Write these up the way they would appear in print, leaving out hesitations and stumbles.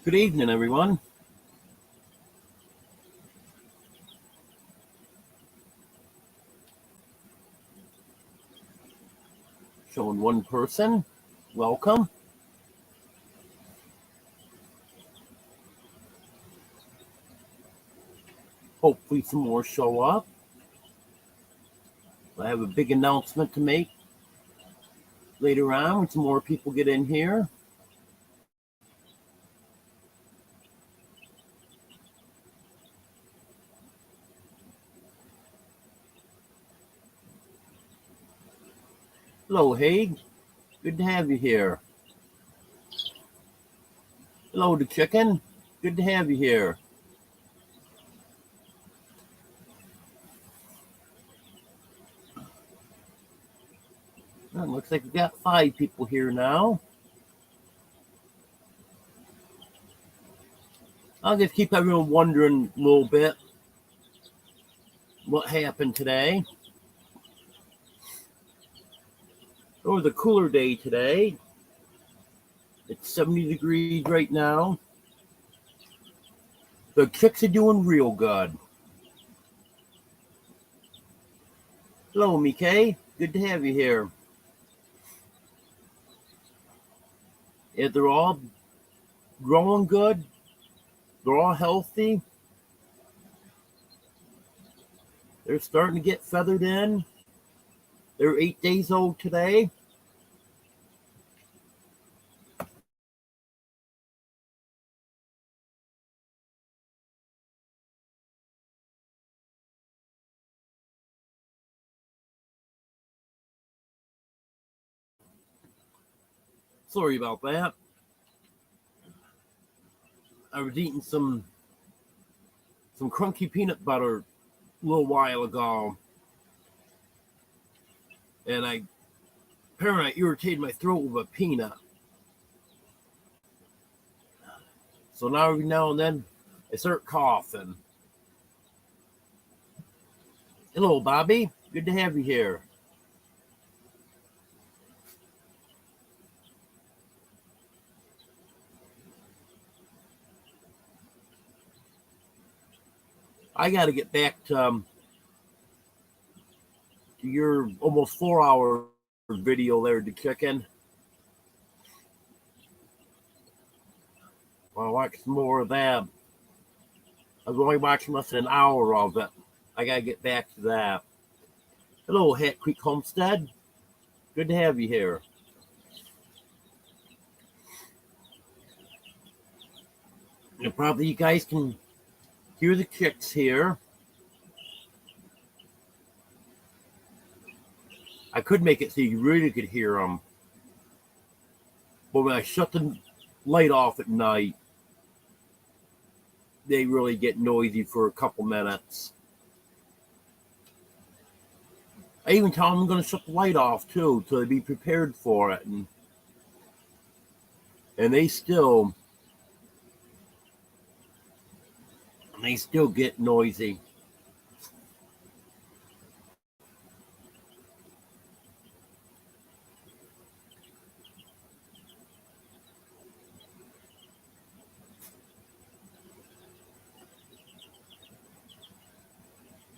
Good evening, everyone. Showing one person. Welcome. Hopefully some more show up. I have a big announcement to make later on when some more people get in here. Hello, Haig. Good to have you here. Hello, the chicken. Good to have you here. Well, looks like we got 5 people here now. I'll just keep everyone wondering a little bit what happened today. It was a cooler day today. It's 70 degrees right now. The chicks are doing real good. Hello, Mike. Good to have you here. Yeah, they're all growing good. They're all healthy. They're starting to get feathered in. They're 8 days old today. Sorry about that. I was eating some crunchy peanut butter a little while ago, and apparently I irritated my throat with a peanut. So now every now and then I start coughing. Hello, Bobby. Good to have you here. I got to get back to your almost 4-hour video there, the chicken. I'll watch some more of that. I was only watching less than an hour of it. I got to get back to that. Hello, Hat Creek Homestead. Good to have you here. And probably you guys can hear the chicks here. I could make it so you really could hear them. But when I shut the light off at night, they really get noisy for a couple minutes. I even tell them I'm going to shut the light off too, so they be prepared for it. And they still get noisy.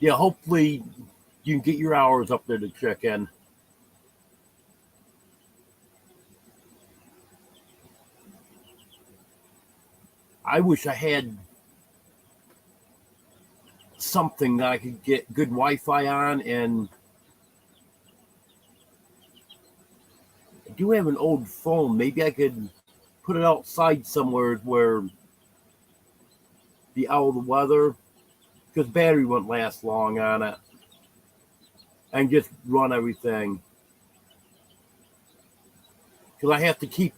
Yeah, hopefully you can get your hours up there to check in. I wish I had something that I could get good Wi-Fi on, and I do have an old phone. Maybe I could put it outside somewhere where be out of the weather, because battery won't last long on it, and just run everything. Because I have to keep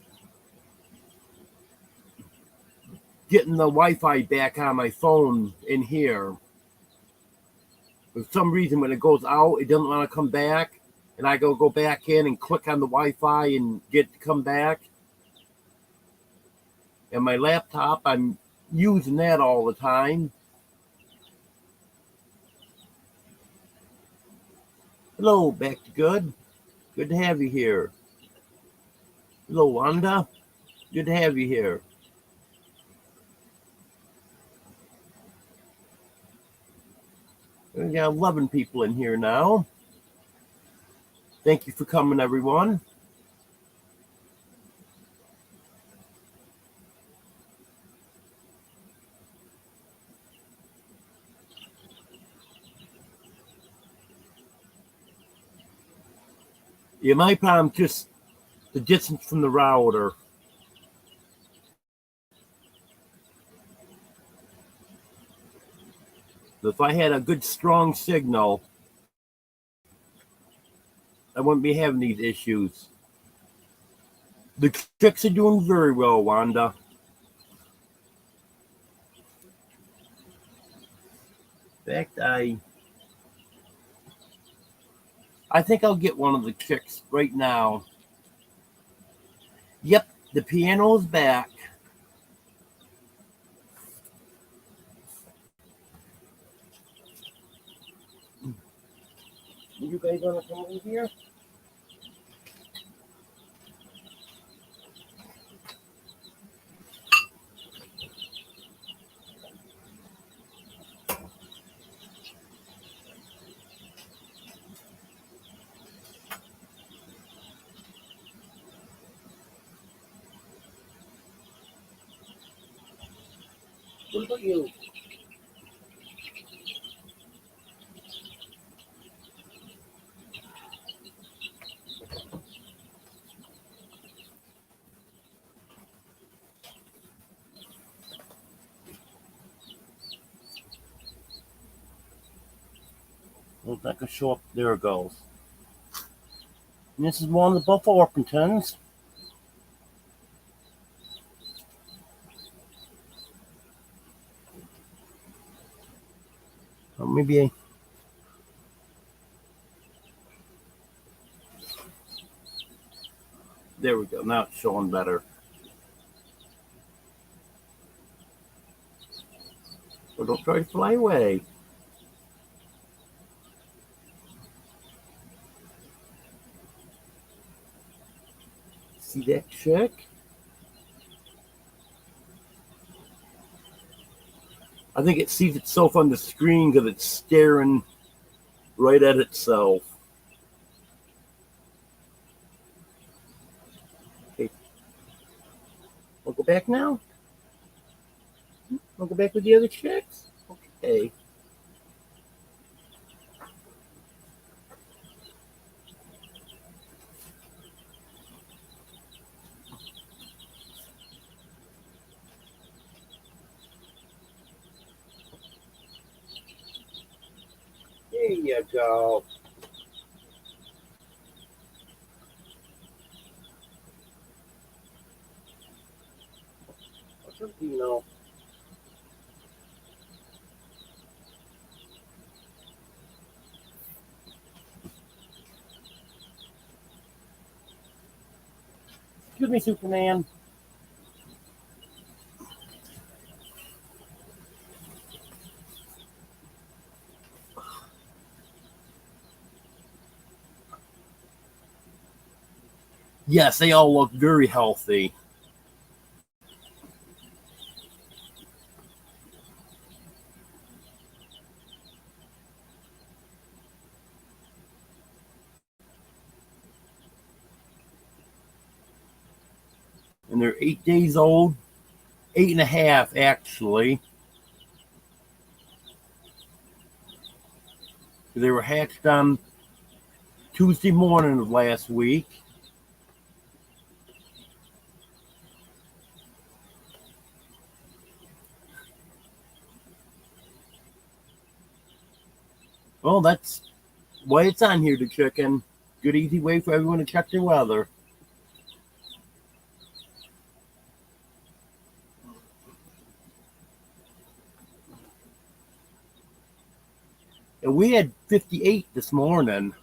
getting the Wi-Fi back on my phone in here. For some reason, when it goes out, it doesn't want to come back, and I go back in and click on the Wi-Fi and get it to come back. And my laptop, I'm using that all the time. Hello, back to good. Good to have you here. Hello, Wanda. Good to have you here. We got 11 people in here now. Thank you for coming, everyone. Yeah, my problem just the distance from the router. If I had a good strong signal, I wouldn't be having these issues. The chicks are doing very well, Wanda. In fact, I think I'll get one of the chicks right now. Yep, the piano is back. You guys want to come over here? What about you? Looks like a show up. There it goes. And this is one of the Buffalo Orpingtons. Or maybe there we go. Now it's showing better. So don't try to fly away. See that chick? I think it sees itself on the screen because it's staring right at itself. Okay. I'll go back now? I'll go back with the other chicks? Okay. There you go. What's up, Dino? Excuse me, Superman. Yes, they all look very healthy. And they're 8 days old. 8.5, actually. They were hatched on Tuesday morning of last week. Well, that's why it's on here, the chicken. Good, easy way for everyone to check their weather. And we had 58 this morning.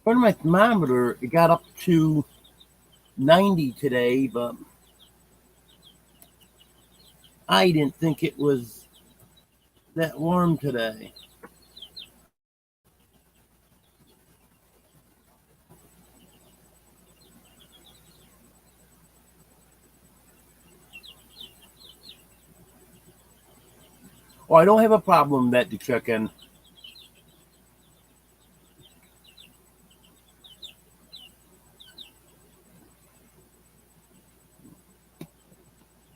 According to my thermometer, it got up to 90 today, but I didn't think it was that warm today. Oh, I don't have a problem with that, the chicken.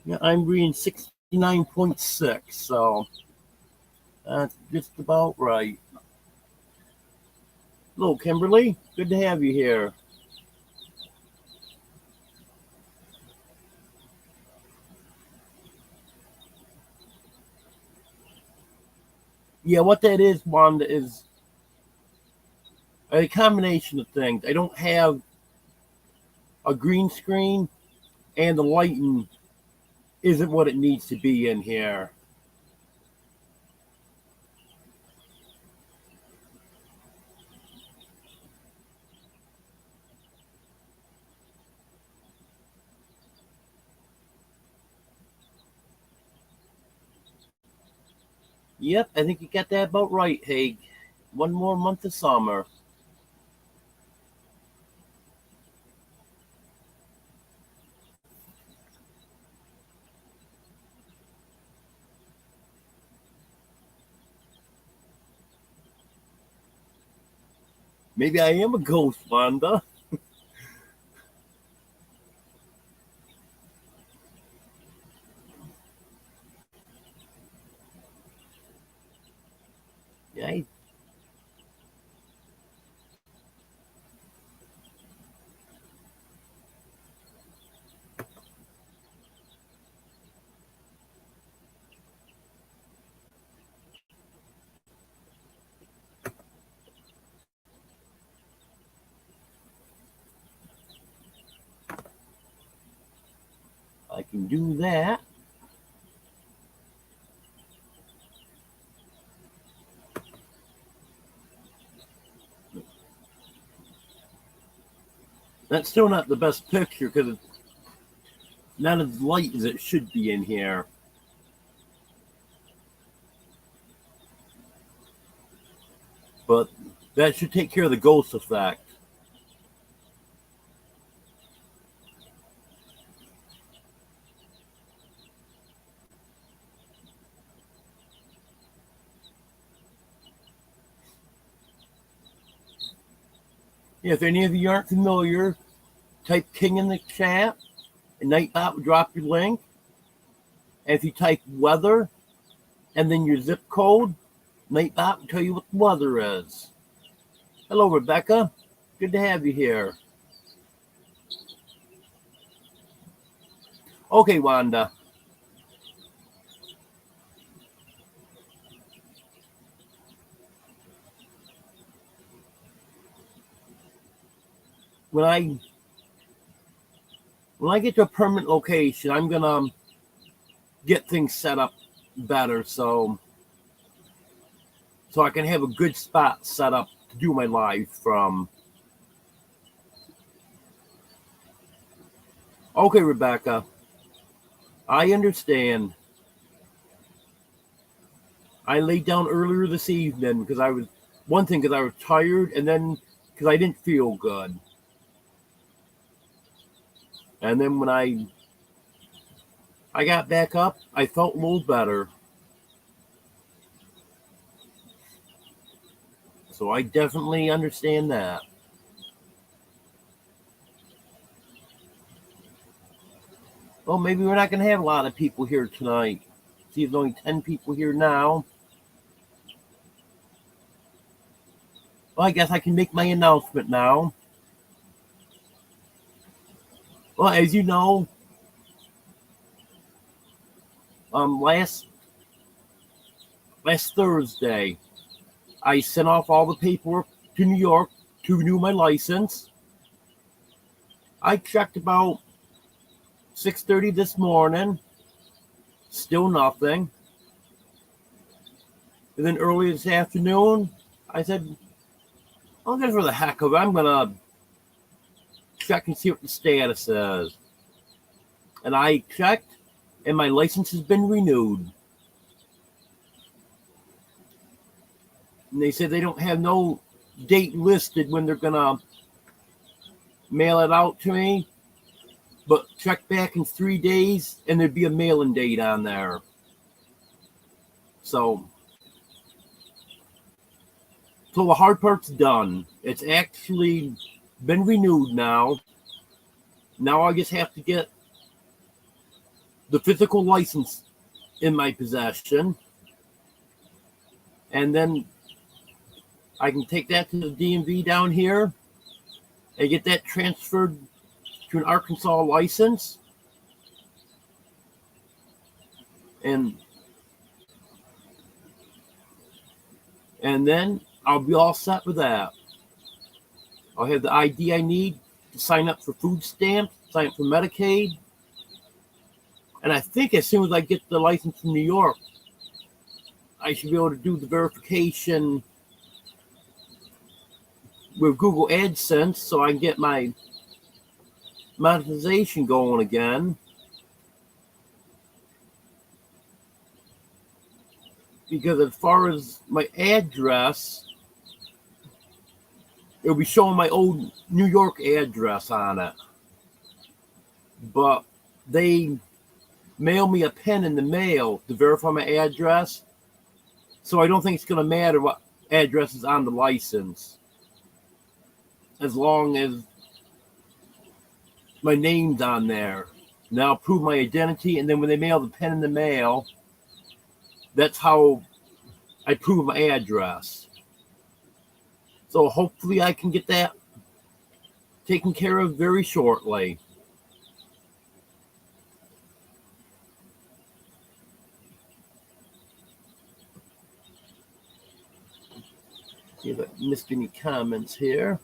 Yeah, I'm reading 69.6, so that's just about right. Hello, Kimberly. Good to have you here. Yeah, what that is, Wanda, is a combination of things. I don't have a green screen, and the lighting isn't what it needs to be in here. Yep, I think you got that about right, Haig. One more month of summer. Maybe I am a ghost, Wanda. Yeah, I can do that. That's still not the best picture because it's not as light as it should be in here. But that should take care of the ghost effect. Yeah, if any of you aren't familiar, type King in the chat, and Nightbot will drop your link. And if you type weather and then your zip code, Nightbot will tell you what the weather is. Hello, Rebecca. Good to have you here. Okay, Wanda. When I get to a permanent location, I'm gonna get things set up better so I can have a good spot set up to do my live from. Okay, Rebecca. I understand. I laid down earlier this evening because I was tired, and then because I didn't feel good. And then when I got back up, I felt a little better. So I definitely understand that. Well, maybe we're not going to have a lot of people here tonight. See, there's only 10 people here now. Well, I guess I can make my announcement now. Well, as you know, last Thursday, I sent off all the paperwork to New York to renew my license. I checked about 6:30 this morning. Still nothing. And then early this afternoon, I said, "I'll get for the heck of it. I'm gonna check and see what the status is." And I checked, and my license has been renewed. And they said they don't have no date listed when they're gonna mail it out to me, but check back in 3 days, and there'd be a mailing date on there. So the hard part's done. It's actually been renewed now. Now I just have to get the physical license in my possession. And then I can take that to the DMV down here and get that transferred to an Arkansas license. And then I'll be all set with that. I'll have the ID I need to sign up for food stamps, sign up for Medicaid. And I think as soon as I get the license in New York, I should be able to do the verification with Google AdSense so I can get my monetization going again. Because as far as my address, it'll be showing my old New York address on it. But they mail me a pen in the mail to verify my address. So I don't think it's going to matter what address is on the license, as long as my name's on there. And I'll prove my identity, and then when they mail the pen in the mail, that's how I prove my address. So hopefully I can get that taken care of very shortly. See if I missed any comments here.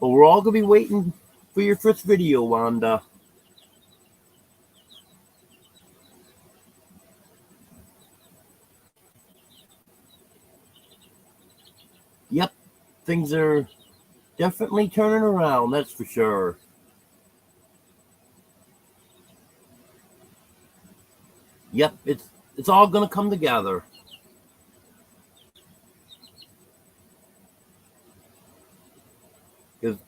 Well, we're all going to be waiting for your first video, Wanda. Yep, things are definitely turning around, that's for sure. Yep, it's all going to come together. Because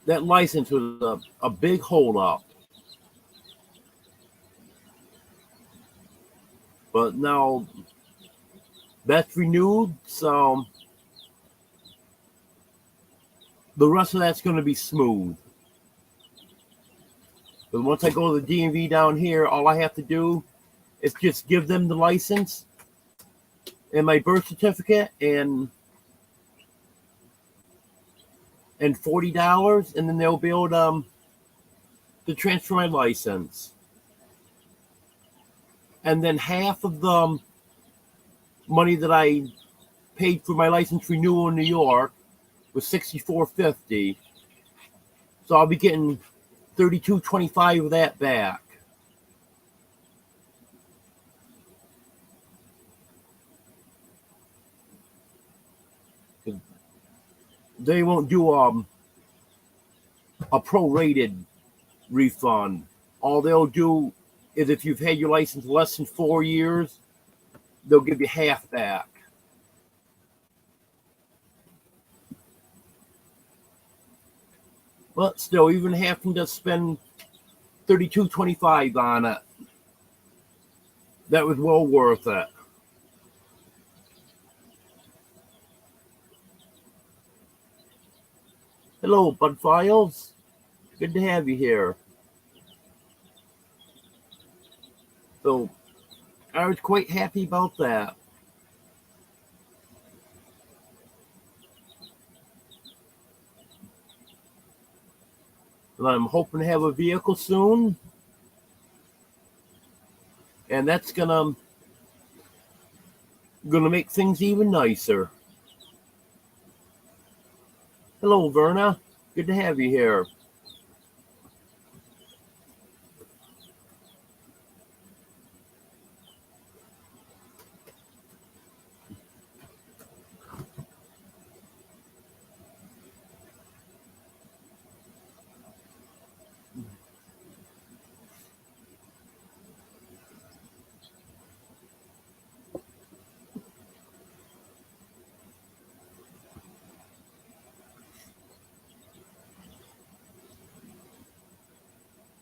that license was a big holdup. But now that's renewed, so the rest of that's going to be smooth. But once I go to the DMV down here, all I have to do is just give them the license and my birth certificate and $40, and then they'll be able to transfer my license. And then half of the money that I paid for my license renewal in New York was $64.50. So I'll be getting $32.25 of that back. They won't do a prorated refund. All they'll do is if you've had your license less than 4 years, they'll give you half back. But still, even having to spend $32.25 on it, that was well worth it. Hello, Bud Files. Good to have you here. So, I was quite happy about that. And I'm hoping to have a vehicle soon. And that's gonna make things even nicer. Hello, Verna. Good to have you here.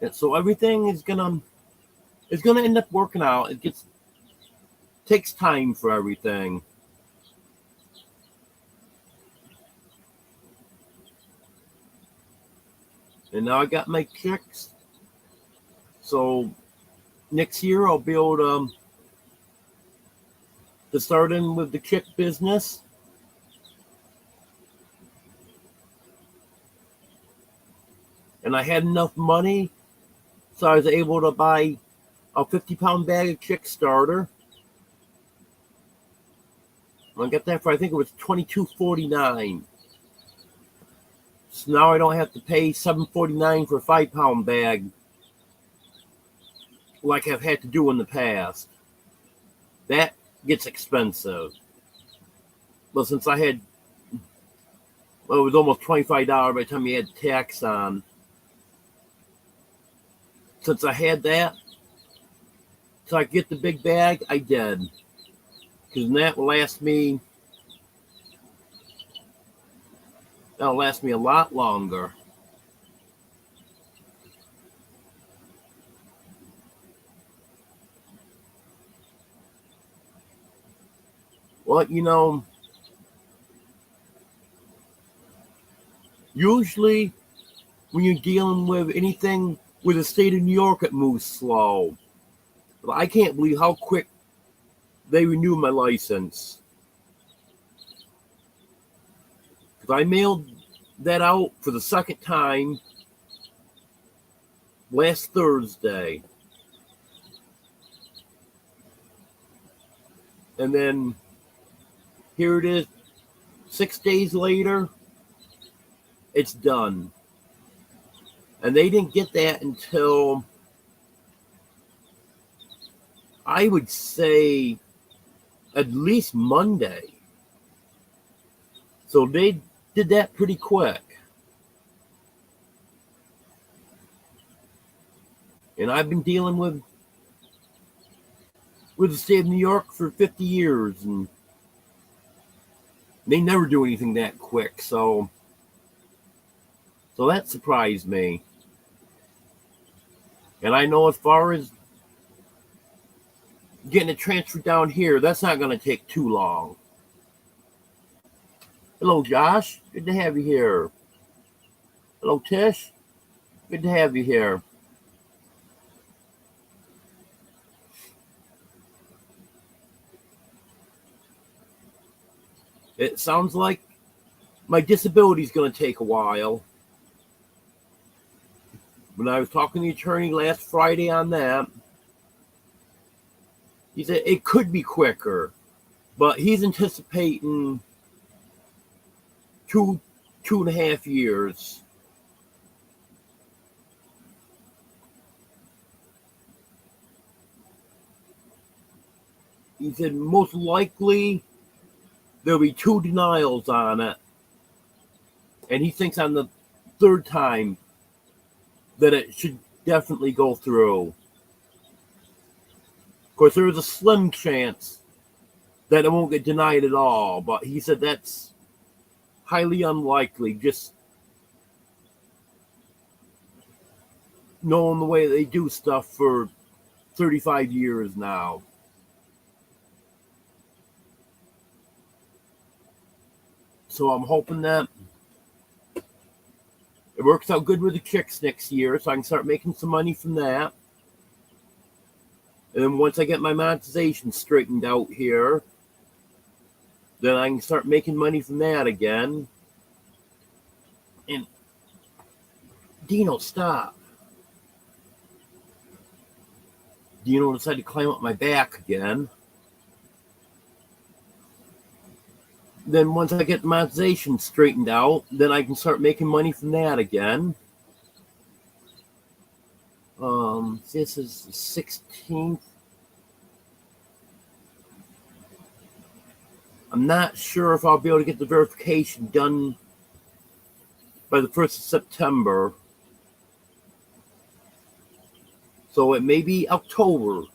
And so everything is gonna end up working out. Takes time for everything. And now I got my chicks. So next year I'll be able to start in with the chick business. And I had enough money, so I was able to buy a 50-pound bag of chick starter. I got that for, I think it was $22.49. So now I don't have to pay $7.49 for a 5-pound bag like I've had to do in the past. That gets expensive. But since I had, well, it was almost $25 by the time you had tax on. Since I had that, so I get the big bag, I did. Because that will last me, that'll last me a lot longer. Well, you know, usually when you're dealing with anything with the state of New York, it moves slow. But I can't believe how quick they renew my license. Because I mailed that out for the second time last Thursday. And then here it is, 6 days later, it's done. And they didn't get that until, I would say, at least Monday. So they did that pretty quick. And I've been dealing with the state of New York for 50 years, and they never do anything that quick. So that surprised me. And I know as far as getting it transferred down here, that's not going to take too long. Hello, Josh. Good to have you here. Hello, Tish. Good to have you here. It sounds like my disability is going to take a while. When I was talking to the attorney last Friday on that, he said it could be quicker, but he's anticipating 2.5 years. He said most likely there'll be 2 denials on it. And he thinks on the 3rd time that it should definitely go through. Of course, there is a slim chance that it won't get denied at all, but he said that's highly unlikely, just knowing the way they do stuff for 35 years now. So I'm hoping that it works out good with the chicks next year, so I can start making some money from that. And then once I get my monetization straightened out here, then I can start making money from that again. And Dino, stop. Dino decided to climb up my back again. Then once I get the monetization straightened out, then I can start making money from that again. This is the 16th. I'm not sure if I'll be able to get the verification done by the 1st of September. So it may be October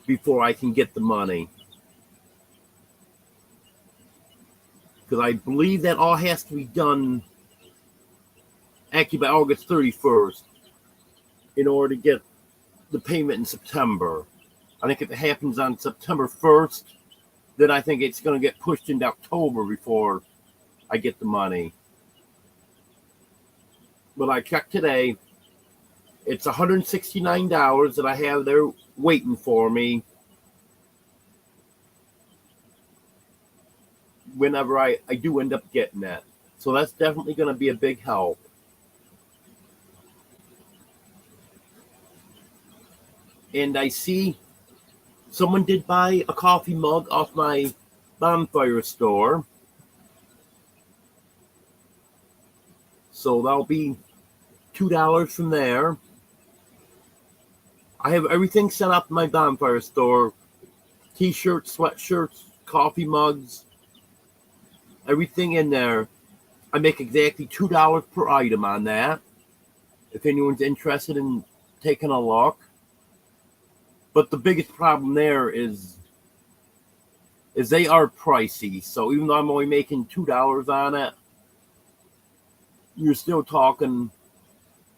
before I can get the money. Because I believe that all has to be done actually by August 31st. in order to get the payment in September. I think if it happens on September 1st, then I think it's going to get pushed into October before I get the money. But I checked today. It's $169 that I have there waiting for me whenever I do end up getting that. So that's definitely going to be a big help. And I see someone did buy a coffee mug off my bonfire store. So that'll be $2 from there. I have everything set up in my bonfire store. T-shirts, sweatshirts, coffee mugs, everything in there. I make exactly $2 per item on that, if anyone's interested in taking a look. But the biggest problem there is they are pricey. So even though I'm only making $2 on it, you're still talking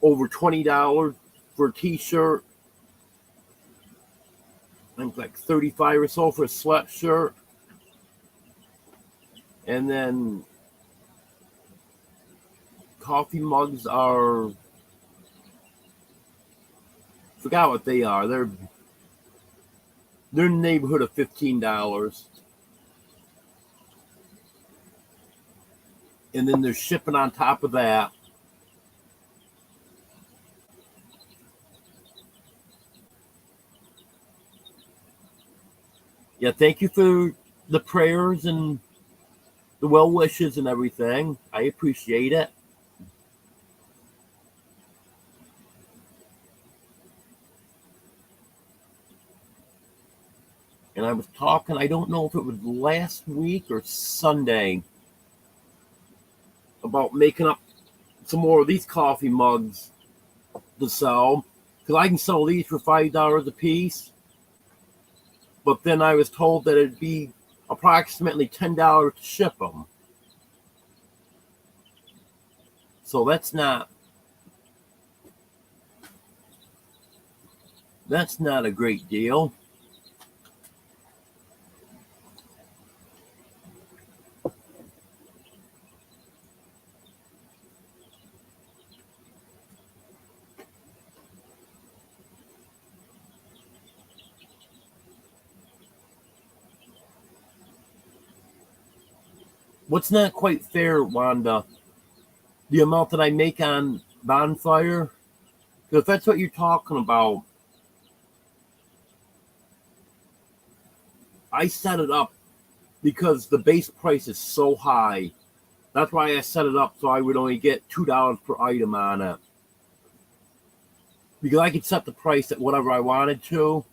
over $20 for a t-shirt. I think like $35 or so for a sweatshirt. And then coffee mugs are, forgot what they are. They're in the neighborhood of $15. And then there's shipping on top of that. Yeah, thank you for the prayers and the well wishes and everything. I appreciate it. And I was talking, I don't know if it was last week or Sunday, about making up some more of these coffee mugs to sell. Because I can sell these for $5 a piece. But then I was told that it'd be approximately $10 to ship them. So that's not a great deal. What's not quite fair, Wanda, the amount that I make on bonfire? Because if that's what you're talking about, I set it up because the base price is so high. That's why I set it up so I would only get $2 per item on it. Because I could set the price at whatever I wanted to.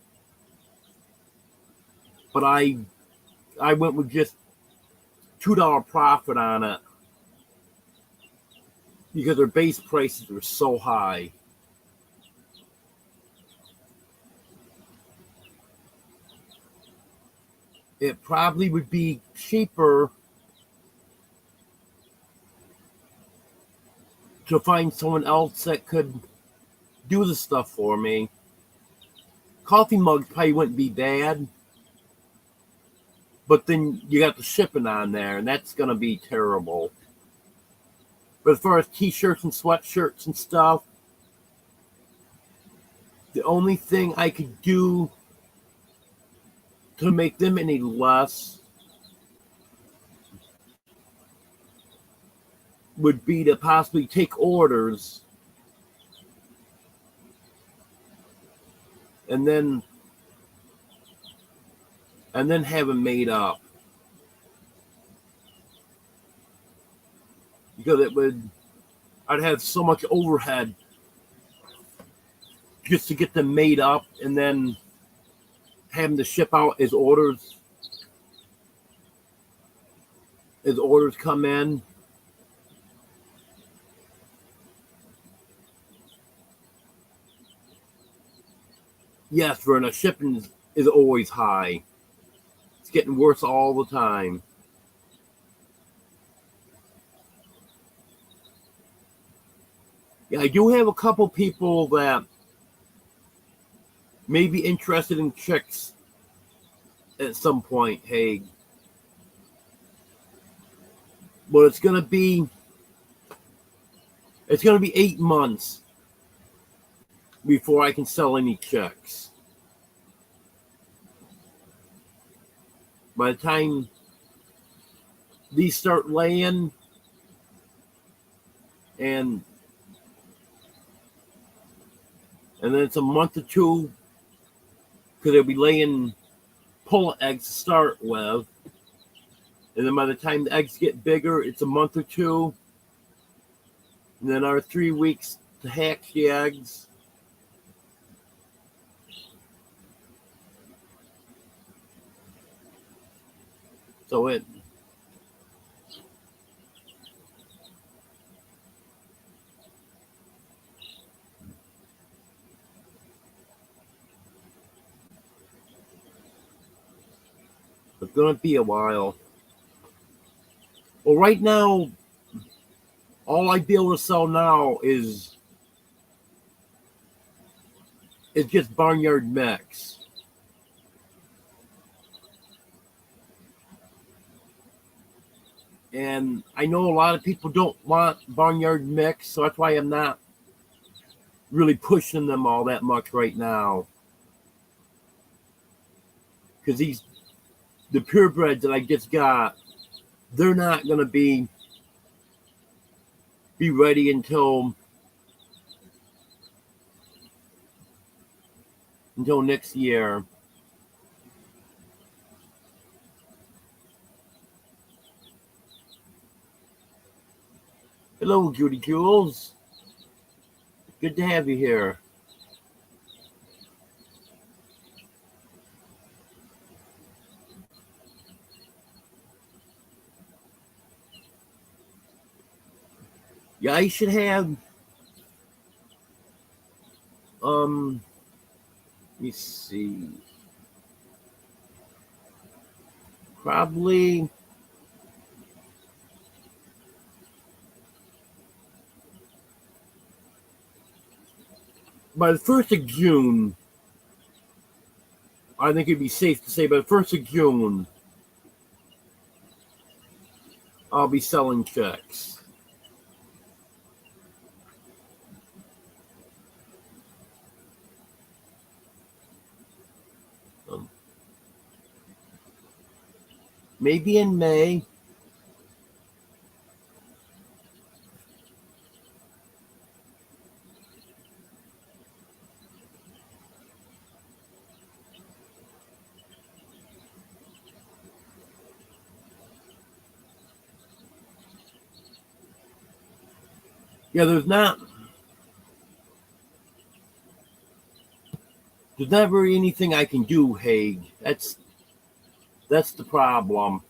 But I went with just $2 profit on it because their base prices were so high. It probably would be cheaper to find someone else that could do the stuff for me. Coffee mugs probably wouldn't be bad. But then you got the shipping on there, and that's going to be terrible. But as far as t-shirts and sweatshirts and stuff, the only thing I could do to make them any less would be to possibly take orders and then have them made up. Because I'd have so much overhead just to get them made up and then have them to ship out as orders come in. Yes, Verna, shipping is always high. It's getting worse all the time. Yeah, I do have a couple people that may be interested in chicks at some point, Haig. But it's gonna be 8 months before I can sell any chicks. By the time these start laying, and then it's a month or two, because they'll be laying pullet eggs to start with, and then by the time the eggs get bigger, it's a month or two, and then our 3 weeks to hatch the eggs. So it's going to be a while. Well, right now, all I'd be able to sell now is just barnyard mix. And I know a lot of people don't want barnyard mix, so that's why I'm not really pushing them all that much right now. Because the purebreds that I just got, they're not going to be ready until next year. Hello, Judy Jules. Good to have you here. Yeah, I should have, let me see, probably by the 1st of June, I think it'd be safe to say by the 1st of June, I'll be selling chicks. Maybe in May. Yeah, there's not really anything I can do, Haig. That's the problem.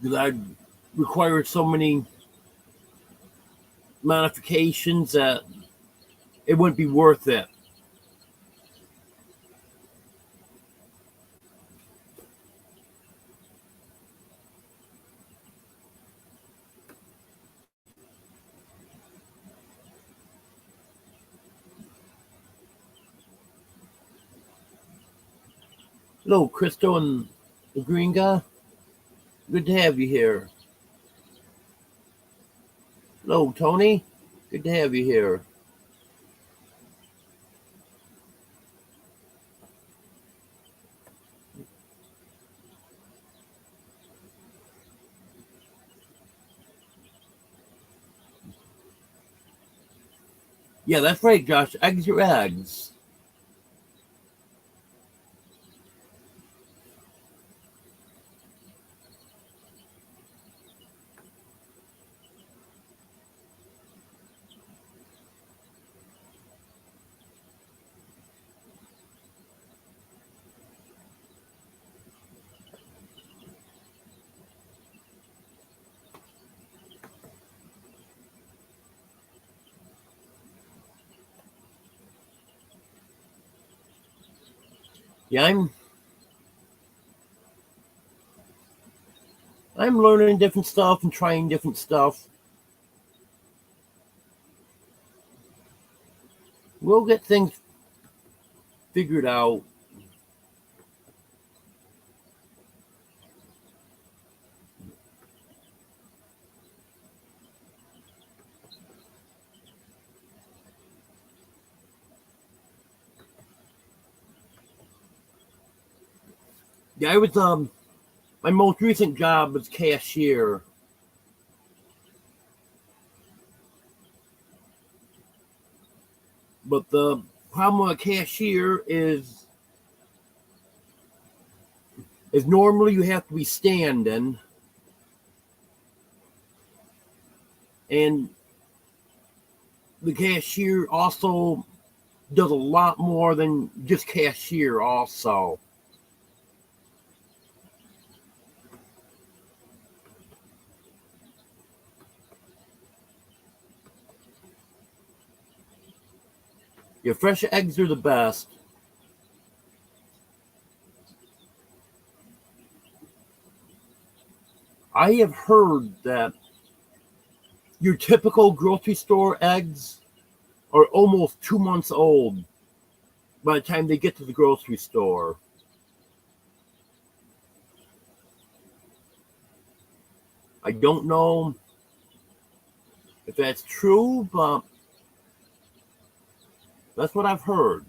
Because I require so many modifications that it wouldn't be worth it. Hello, Crystal and the Green Guy. Good to have you here. Hello, Tony. Good to have you here. Yeah, that's right, Josh. Eggs are eggs. Yeah, I'm learning different stuff and trying different stuff. We'll get things figured out. Yeah, I was my most recent job was cashier. But the problem with a cashier is normally you have to be standing, and the cashier also does a lot more than just cashier also. Your fresh eggs are the best. I have heard that your typical grocery store eggs are almost 2 months old by the time they get to the grocery store. I don't know if that's true, but that's what I've heard.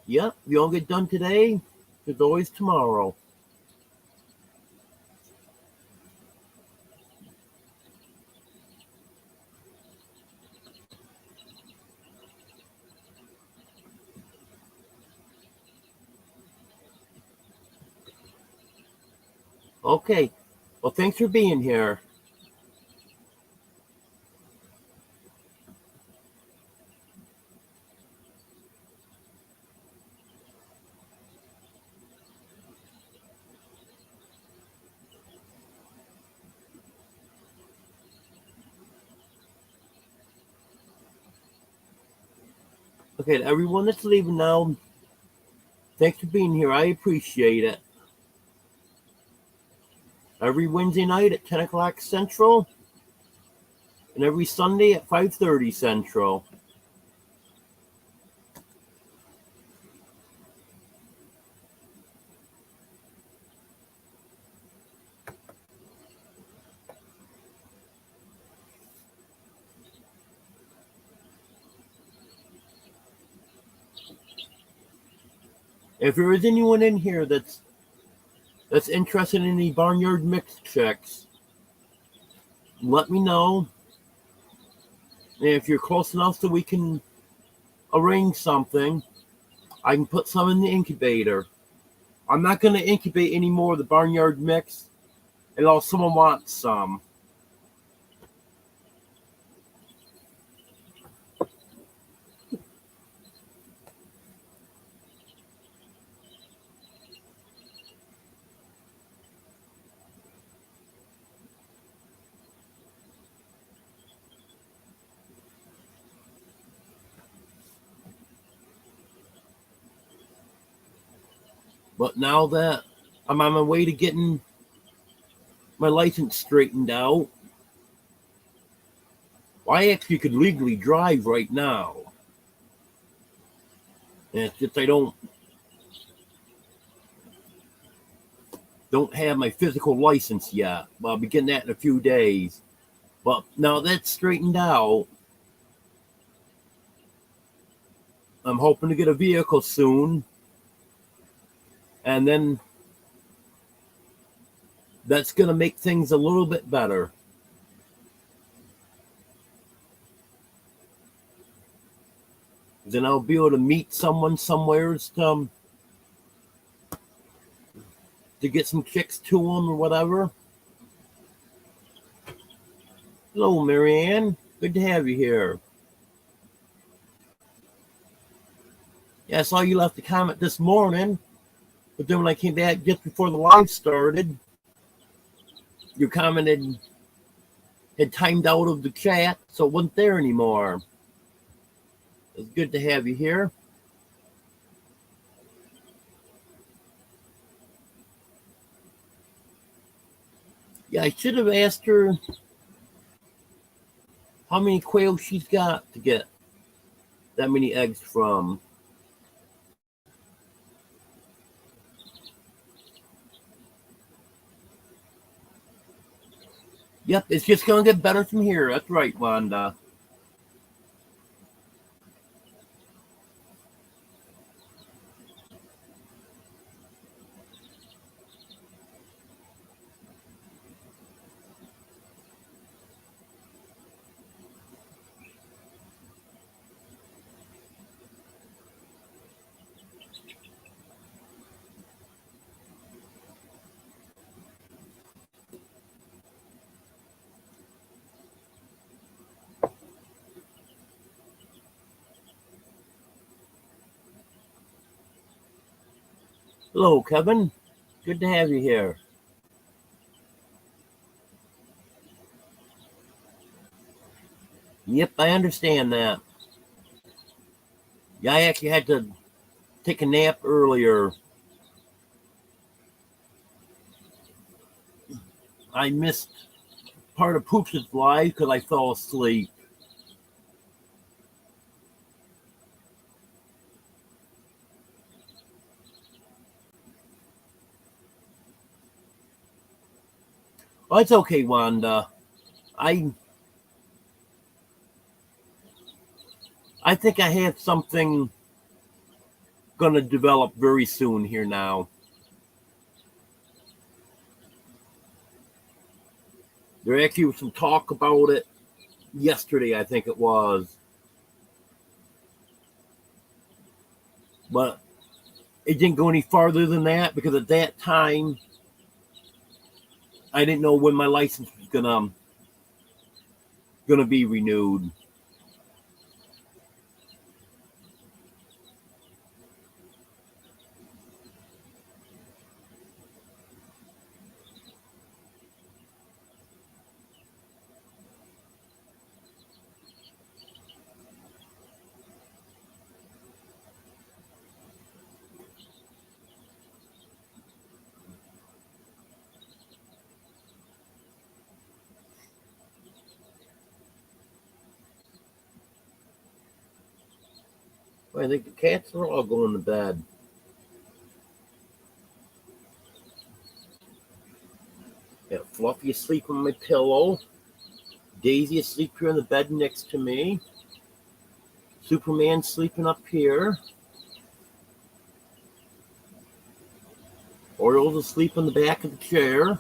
Yep, if you don't get done today, there's always tomorrow. Okay, well, thanks for being here. Okay, to everyone that's leaving now, thanks for being here. I appreciate it. Every Wednesday night at 10 o'clock Central, and every Sunday at 5:30 Central. If there is anyone in here that's interested in the barnyard mix chicks, let me know. And if you're close enough so we can arrange something, I can put some in the incubator. I'm not going to incubate any more of the barnyard mix unless someone wants some. But now that I'm on my way to getting my license straightened out, well, I actually could legally drive right now. And it's just I don't have my physical license yet. Well, I'll be getting that in a few days. But now that's straightened out, I'm hoping to get a vehicle soon. And then that's going to make things a little bit better. Then I'll be able to meet someone somewhere to get some chicks to them or whatever. Hello, Marianne. Good to have you here. Yeah, I saw you left a comment this morning. But then when I came back just before the live started, your comment had timed out of the chat, so it wasn't there anymore. It's good to have you here. Yeah, I should have asked her how many quail she's got to get that many eggs from. Yep, it's just going to get better from here. That's right, Wanda. Hello, Kevin. Good to have you here. Yep, I understand that. Yeah, I actually had to take a nap earlier. I missed part of Pooch's live because I fell asleep. Oh, it's okay, Wanda. I think I have something going to develop very soon here now. There actually was some talk about it yesterday, I think it was. But it didn't go any farther than that because at that time, I didn't know when my license was gonna be renewed. I think the cats are all going to bed. Got Fluffy asleep on my pillow. Daisy asleep here in the bed next to me. Superman sleeping up here. Oriole's asleep on the back of the chair.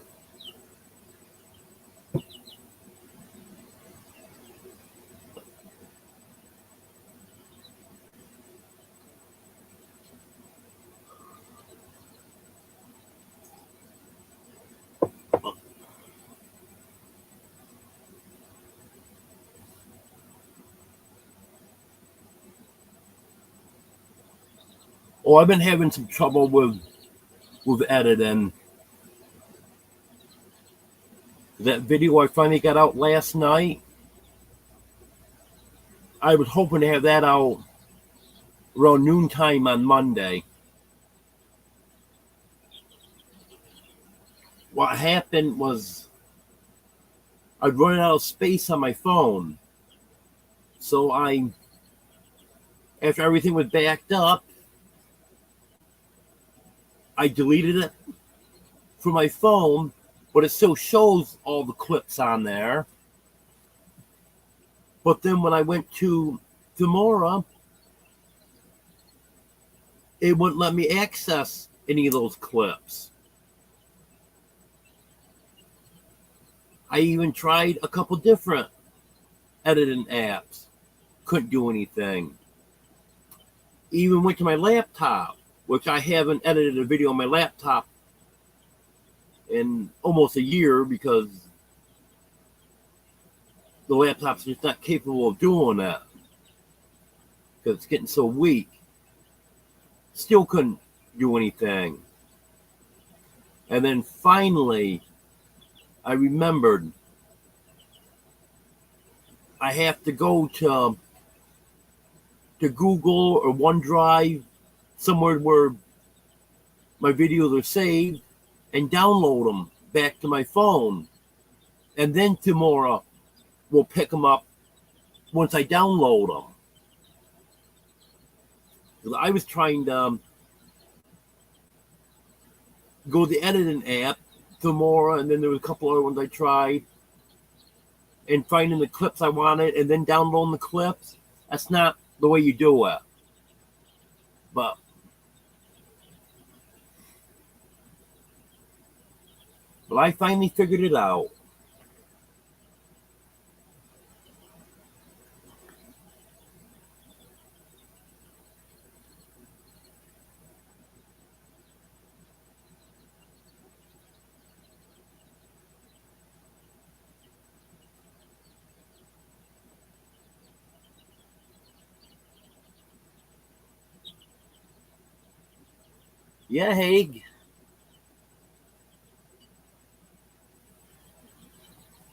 Oh, I've been having some trouble with editing. That video I finally got out last night, I was hoping to have that out around noontime on Monday. What happened was I'd run out of space on my phone. So after everything was backed up, I deleted it from my phone, but it still shows all the clips on there. But then when I went to Filmora, it wouldn't let me access any of those clips. I even tried a couple different editing apps. Couldn't do anything. Even went to my laptop, which I haven't edited a video on my laptop in almost a year because the laptop's just not capable of doing that because it's getting so weak. Still couldn't do anything. And then finally, I remembered I have to go to Google or OneDrive, somewhere where my videos are saved, and download them back to my phone. And then tomorrow we'll pick them up once I download them. I was trying to go to the editing app tomorrow, and then there was a couple other ones I tried, and finding the clips I wanted and then downloading the clips. That's not the way you do it. But I finally figured it out. Yeah, Haig.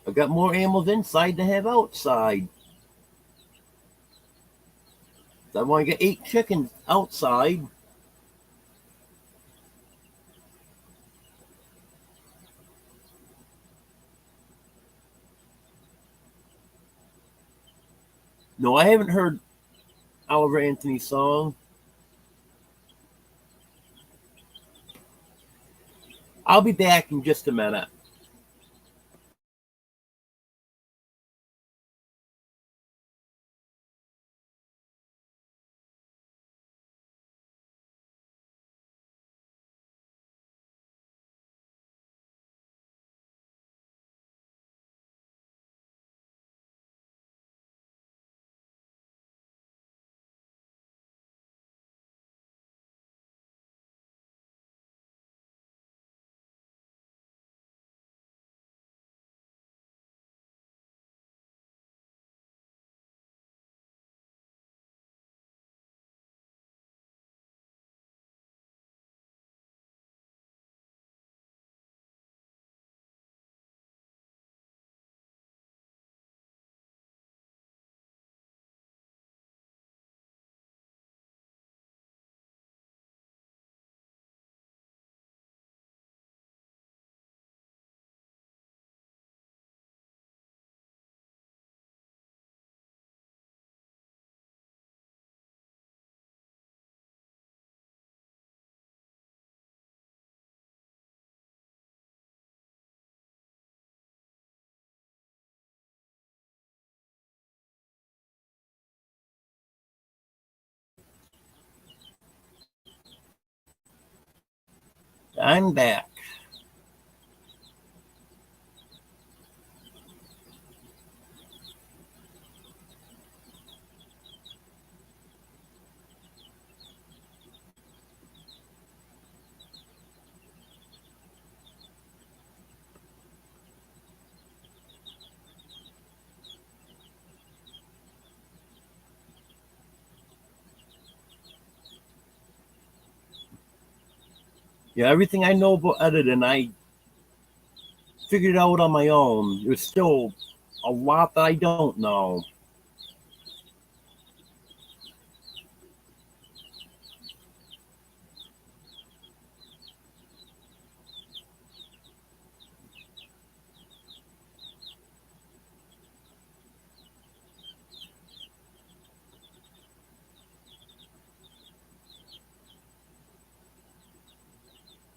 I got more animals inside than I have outside. I want to get 8 chickens outside. No, I haven't heard Oliver Anthony's song. I'll be back in just a minute. I'm back. Yeah, everything I know about editing, I figured it out on my own. There's still a lot that I don't know.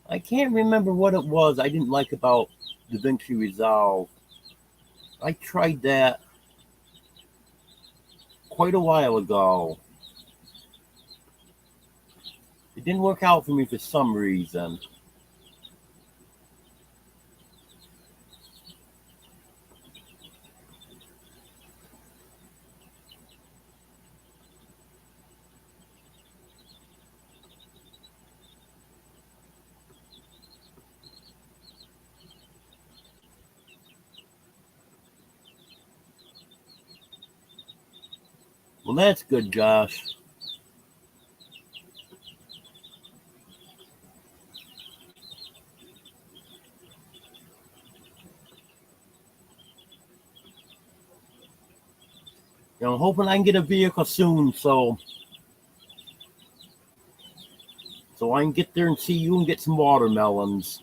I can't remember what it was I didn't like about DaVinci Resolve. I tried that quite a while ago. It didn't work out for me for some reason. Well, that's good, Josh. I'm hoping I can get a vehicle soon, so I can get there and see you and get some watermelons.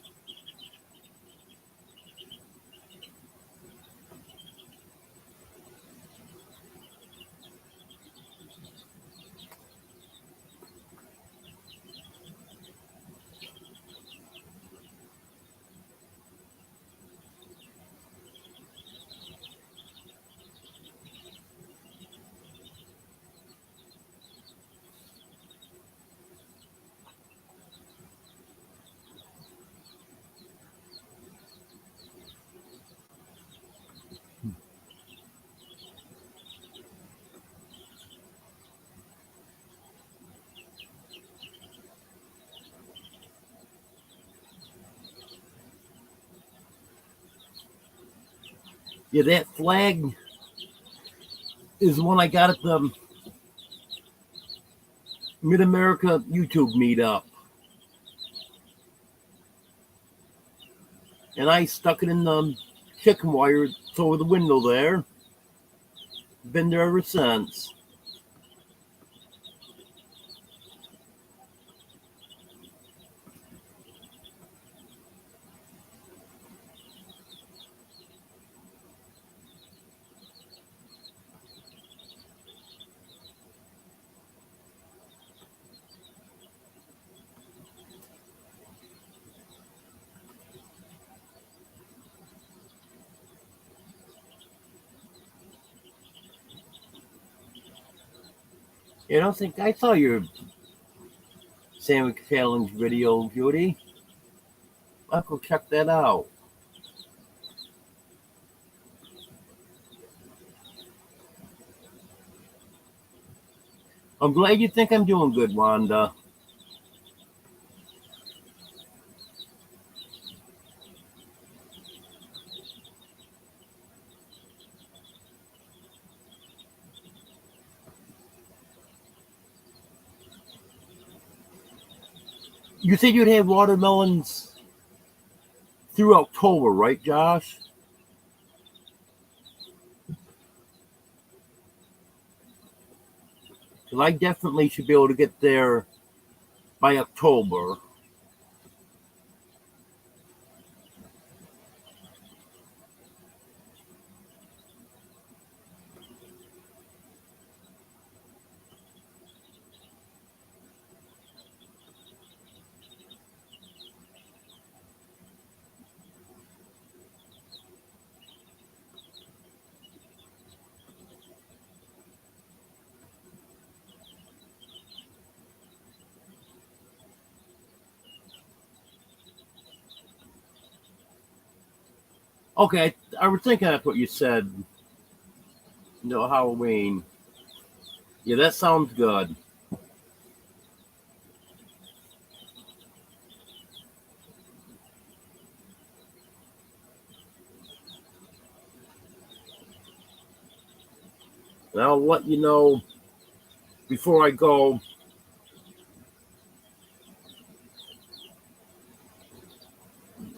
Yeah, that flag is one I got at the Mid-America YouTube meetup. And I stuck it in the chicken wire. It's over the window there. Been there ever since. I saw your sandwich challenge video, Judy. I'll go check that out. I'm glad you think I'm doing good, Wanda. You said you'd have watermelons through October, right, Josh? Because I definitely should be able to get there by October. Okay, I was thinking that's what you said. No, Halloween. Yeah, that sounds good. And I'll let you know before I go.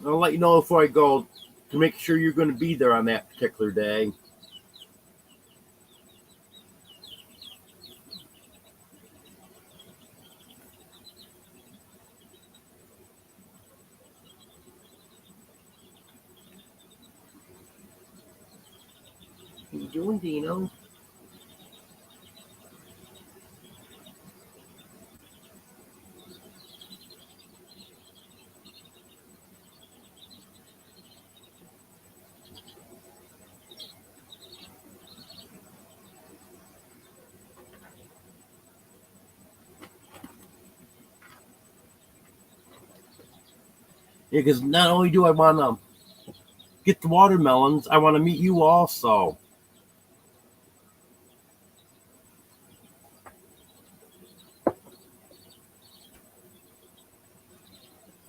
I'll let you know before I go to make sure you're going to be there on that particular day. How you doing, Dino? Yeah, because not only do I want to get the watermelons, I want to meet you also.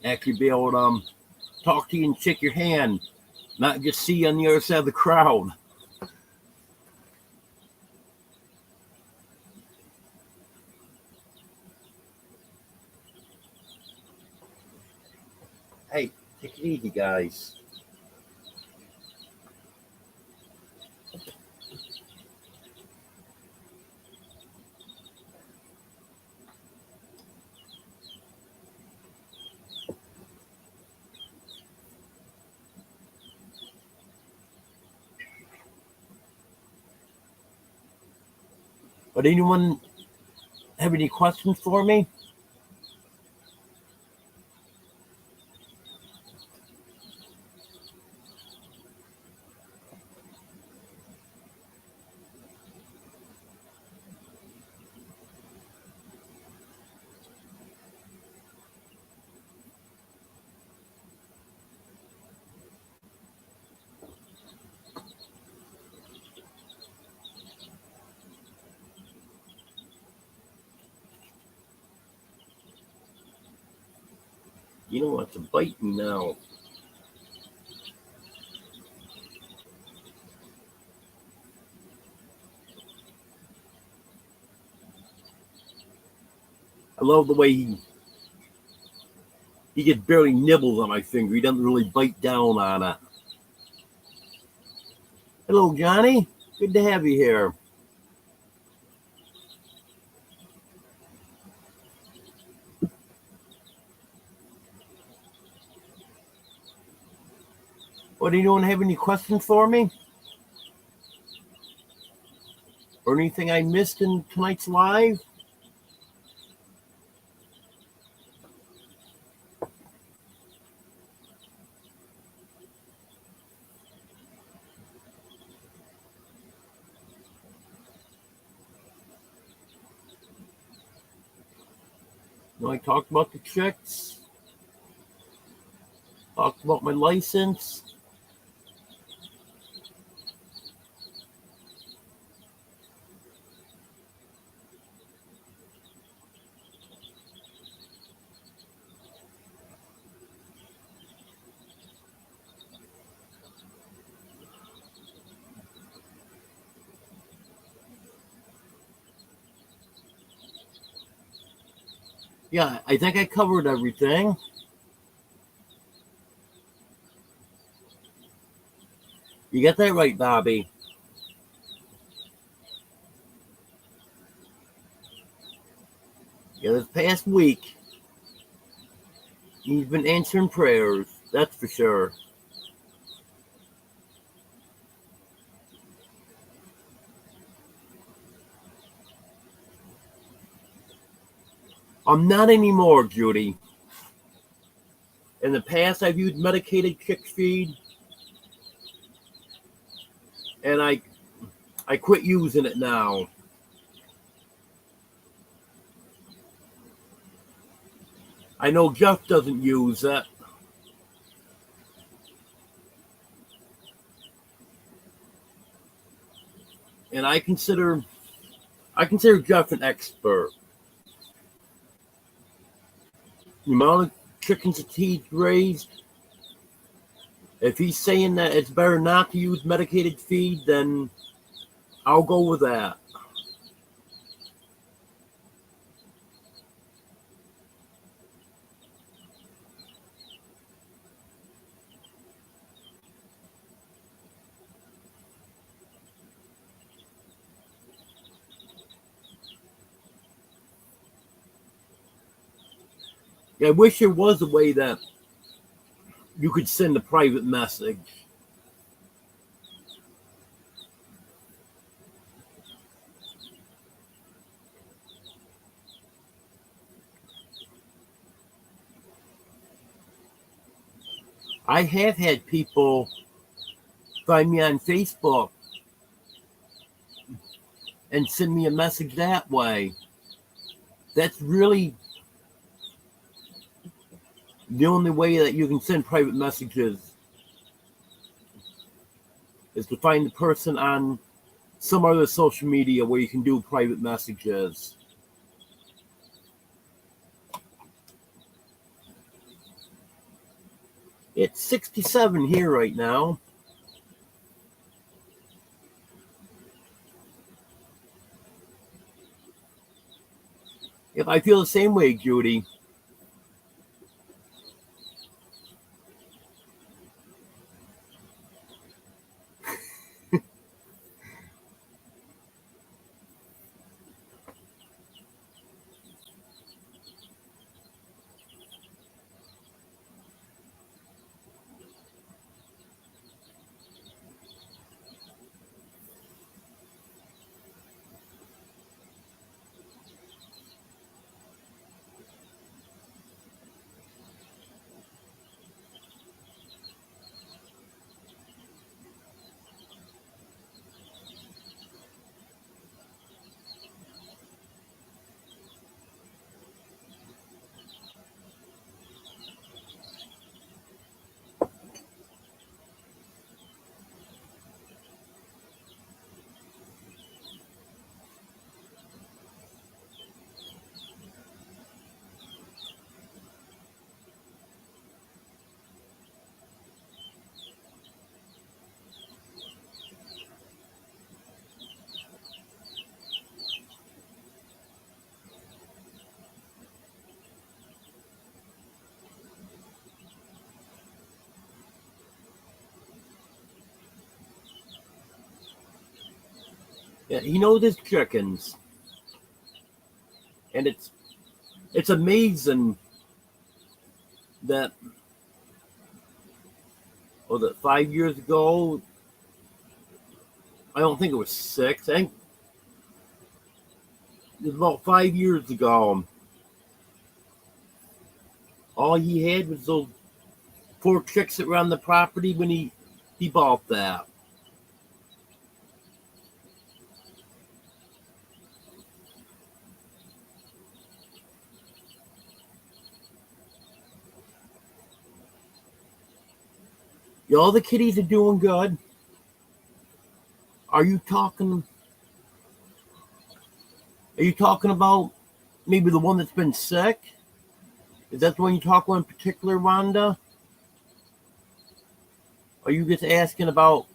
Actually be able to talk to you and shake your hand, not just see you on the other side of the crowd. Hey, take it easy, guys. But anyone have any questions for me? You don't want to bite me now. I love the way he gets barely nibbles on my finger. He doesn't really bite down on it. Hello, Johnny. Good to have you here. What, anyone have any questions for me? Or anything I missed in tonight's live? No, I talked about the chicks. Talked about my license. Yeah, I think I covered everything. You got that right, Bobby. Yeah, this past week, he's been answering prayers. That's for sure. I'm not anymore, Judy. In the past, I've used medicated chick feed, and I quit using it now. I know Jeff doesn't use it. And I consider Jeff an expert. The amount of chickens that he's raised, if he's saying that it's better not to use medicated feed, then I'll go with that. I wish there was a way that you could send a private message. I have had people find me on Facebook and send me a message that way. That's really the only way that you can send private messages, is to find the person on some other social media where you can do private messages. It's 67 here right now. Yep, I feel the same way, Judy. Yeah, he knows his chickens, and it's amazing that was it 5 years ago? I don't think it was 6. I think it was about 5 years ago. All he had was those 4 chicks that were on the property when he bought that. Yeah, all the kitties are doing good. Are you talking about maybe the one that's been sick? Is that the one you talk about in particular, Rhonda? Or are you just asking about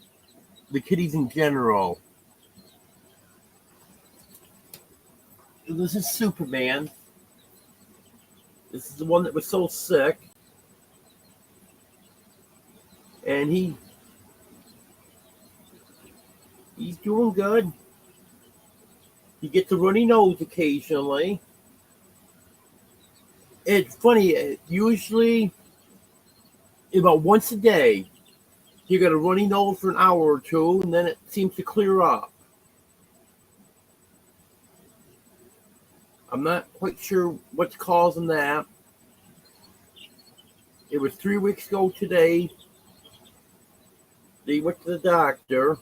the kitties in general? This is Superman. This is the one that was so sick. And he's doing good. He gets a runny nose occasionally. It's funny, usually about once a day, you got a runny nose for an hour or two, and then it seems to clear up. I'm not quite sure what's causing that. It was 3 weeks ago today. They went to the doctor.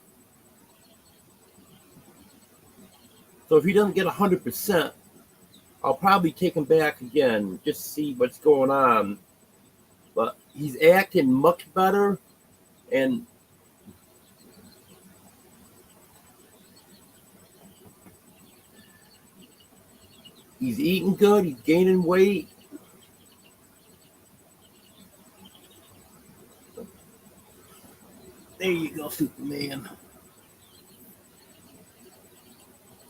So if he doesn't get 100%, I'll probably take him back again just to see what's going on. But he's acting much better, and he's eating good. He's gaining weight. There you go, Superman.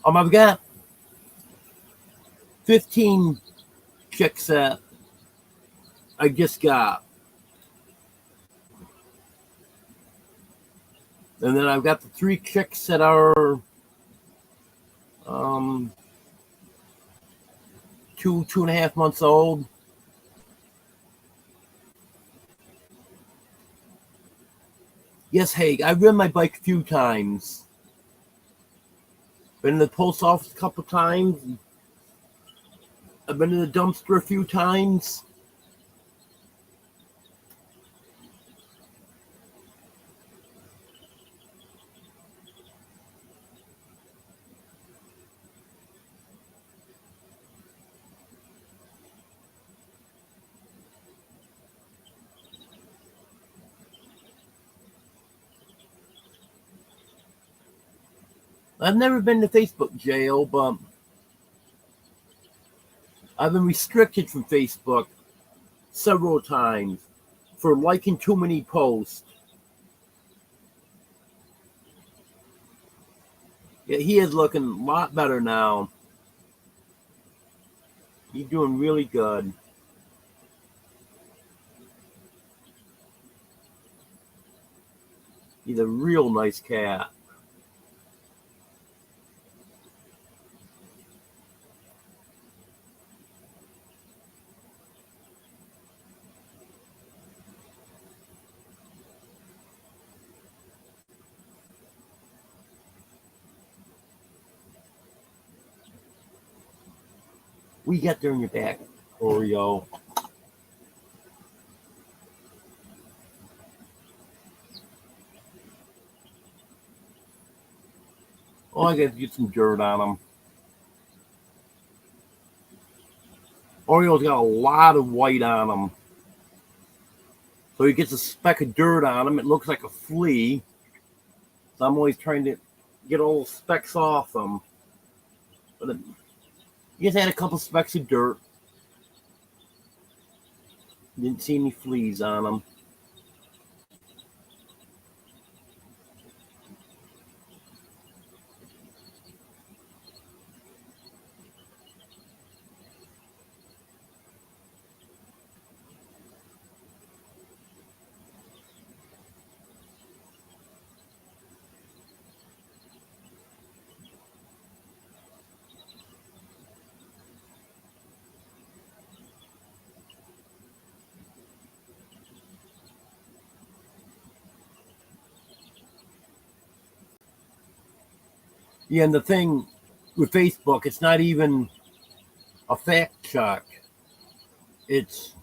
I've got 15 chicks that I just got. And then I've got the 3 chicks that are 2.5 months old. Yes, Haig, I've ridden my bike a few times. Been in the post office a couple times. I've been in the dumpster a few times. I've never been to Facebook jail, but I've been restricted from Facebook several times for liking too many posts. Yeah, he is looking a lot better now. He's doing really good. He's a real nice cat. We got there in your back, Oreo. Oh, I got to get some dirt on him. Oreo's got a lot of white on him. So he gets a speck of dirt on him. It looks like a flea. So I'm always trying to get all the specks off him. But he just had a couple specks of dirt. Didn't see any fleas on him. Yeah, and the thing with Facebook, it's not even a fact check. It's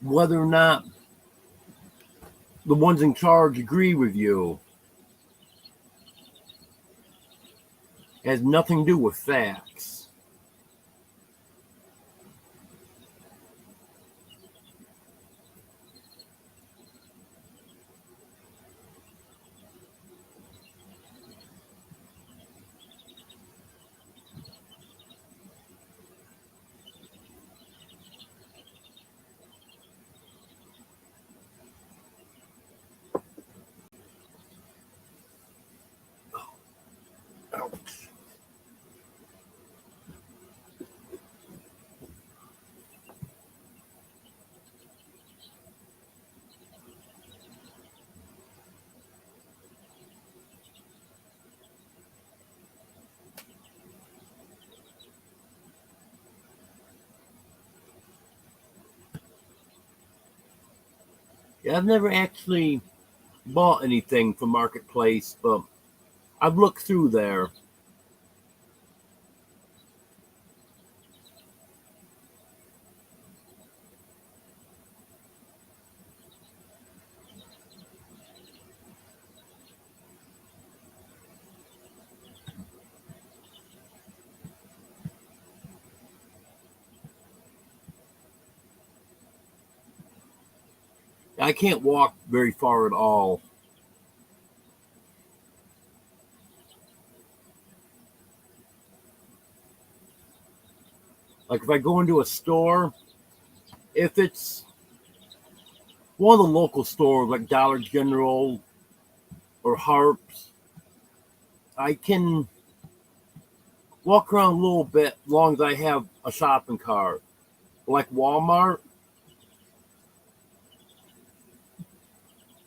whether or not the ones in charge agree with you. It has nothing to do with facts. Ouch. Yeah, I've never actually bought anything from Marketplace, but I've looked through there. I can't walk very far at all. Like if I go into a store, if it's one of the local stores like Dollar General or Harps, I can walk around a little bit as long as I have a shopping cart. Like Walmart,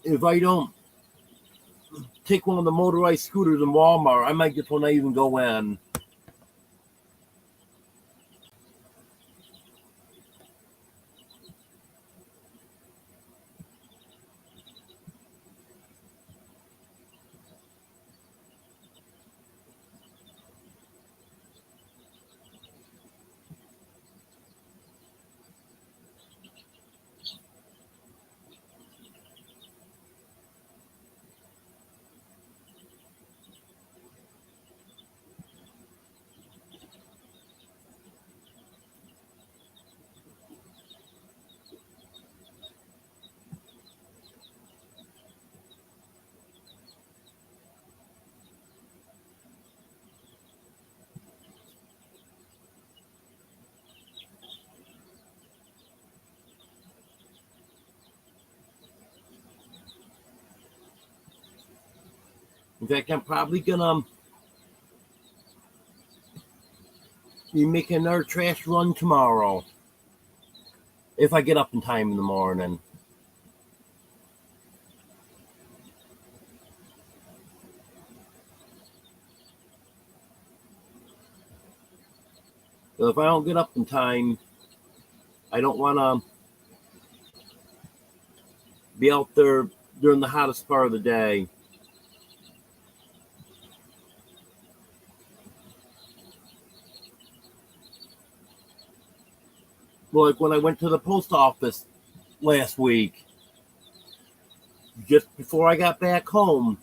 if I don't take one of the motorized scooters in Walmart, I might just want to even go in. In fact, I'm probably gonna be making another trash run tomorrow if I get up in time in the morning. So if I don't get up in time, I don't want to be out there during the hottest part of the day. Like when I went to the post office last week, just before I got back home,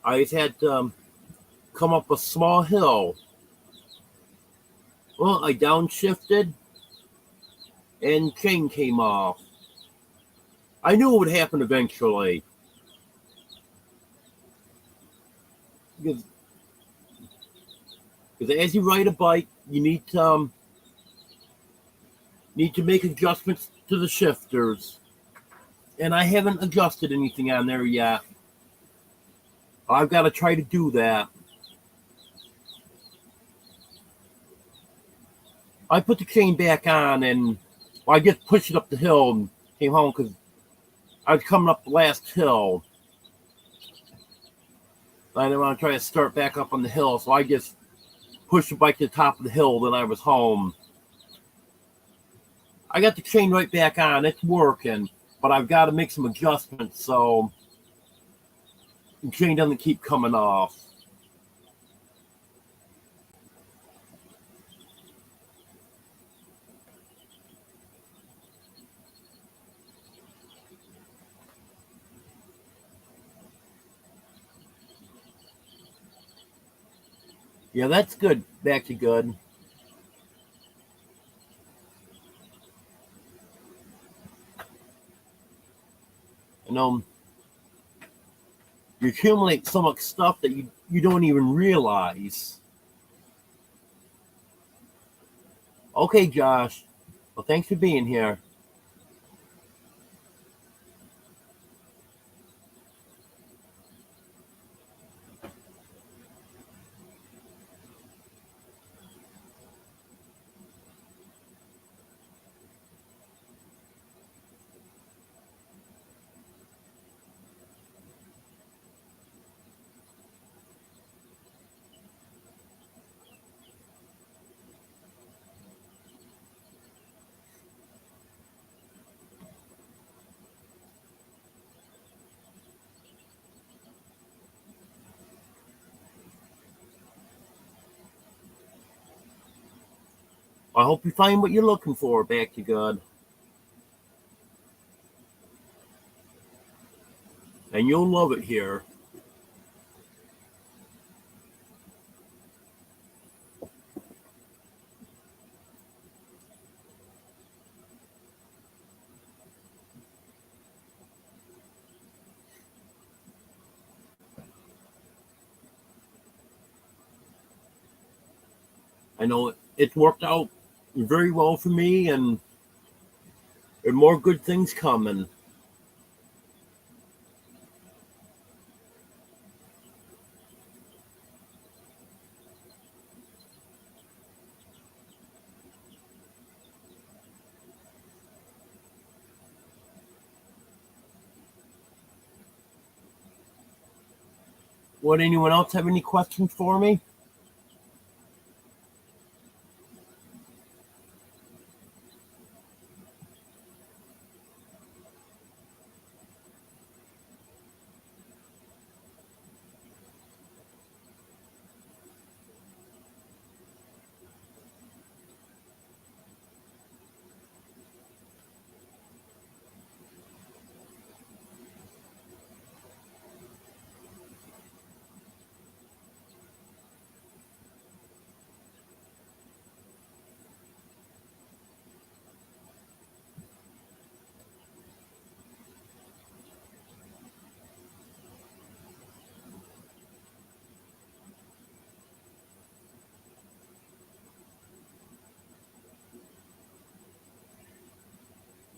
I just had to come up a small hill. Well, I downshifted and chain came off. I knew it would happen eventually. Because as you ride a bike, you need to make adjustments to the shifters. And I haven't adjusted anything on there yet. I've got to try to do that. I put the chain back on and I just pushed it up the hill and came home because I was coming up the last hill. I didn't want to try to start back up on the hill, so I just pushed the bike to the top of the hill, then I was home. I got the chain right back on. It's working, but I've got to make some adjustments, so the chain doesn't keep coming off. Yeah, that's good. Back to good. You know, you accumulate so much stuff that you don't even realize. Okay, Josh. Well, thanks for being here. I hope you find what you're looking for. Back to good. And you'll love it here. I know it's worked out very well for me, and there are more good things coming. Would anyone else have any questions for me?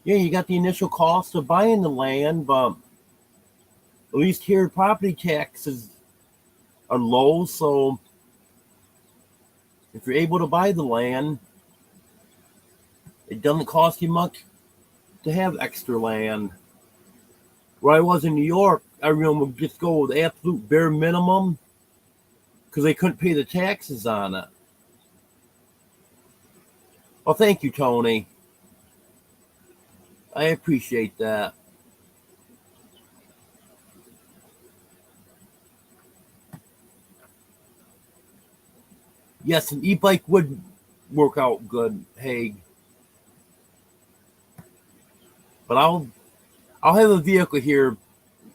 Yeah, you got the initial cost of buying the land, but at least here property taxes are low, so if you're able to buy the land, it doesn't cost you much to have extra land. Where I was in New York, everyone would just go with absolute bare minimum because they couldn't pay the taxes on it. Well, thank you, Tony. I appreciate that. Yes, an e-bike would work out good, Haig. But I'll have a vehicle here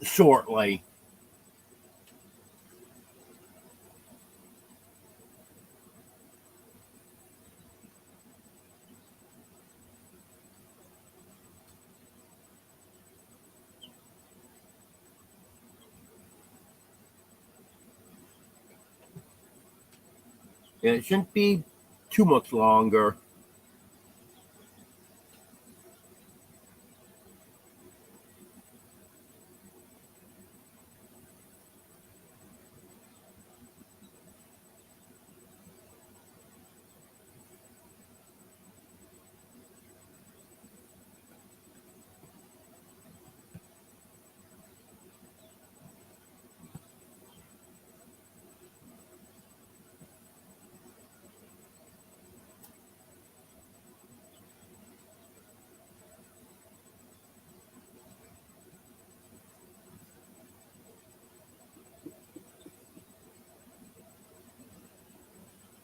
shortly. And it shouldn't be too much longer.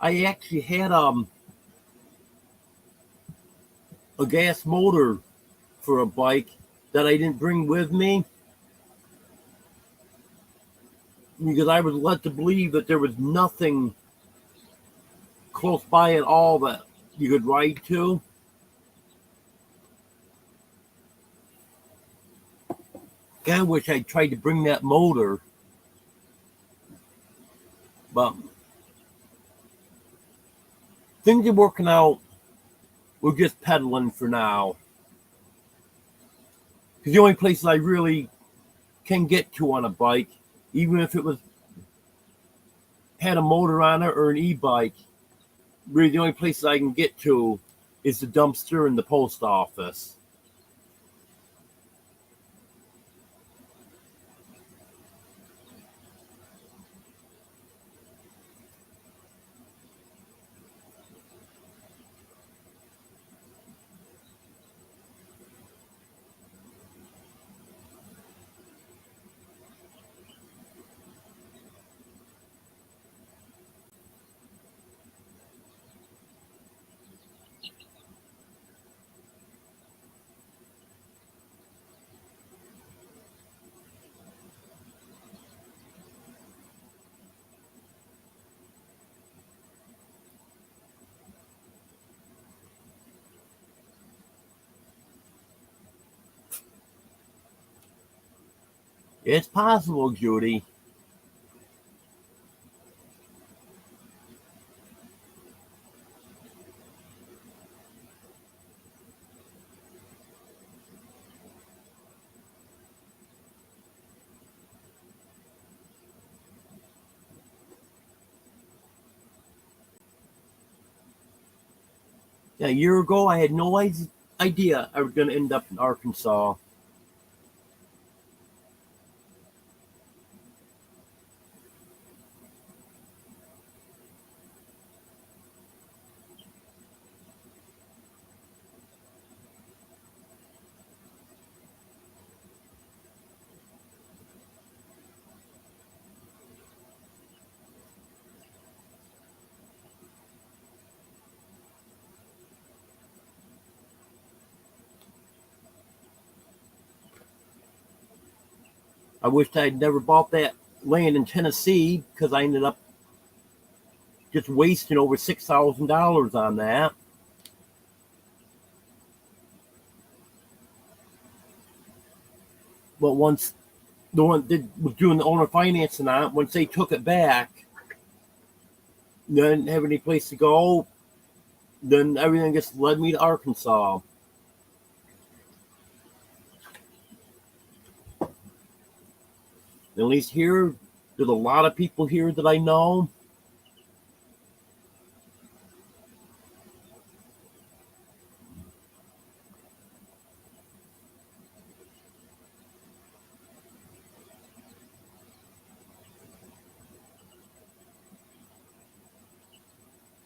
I actually had a gas motor for a bike that I didn't bring with me because I was led to believe that there was nothing close by at all that you could ride to. I wish I'd tried to bring that motor, but things are working out. We're just pedaling for now. Because the only places I really can get to on a bike, even if it had a motor on it or an e-bike, really the only places I can get to is the dumpster and the post office. It's possible, Judy. A year ago, I had no idea I was going to end up in Arkansas. I wished I'd never bought that land in Tennessee because I ended up just wasting over $6,000 on that. But once the one that was doing the owner financing on it, once they took it back, didn't have any place to go, then everything just led me to Arkansas. At least here, there's a lot of people here that I know.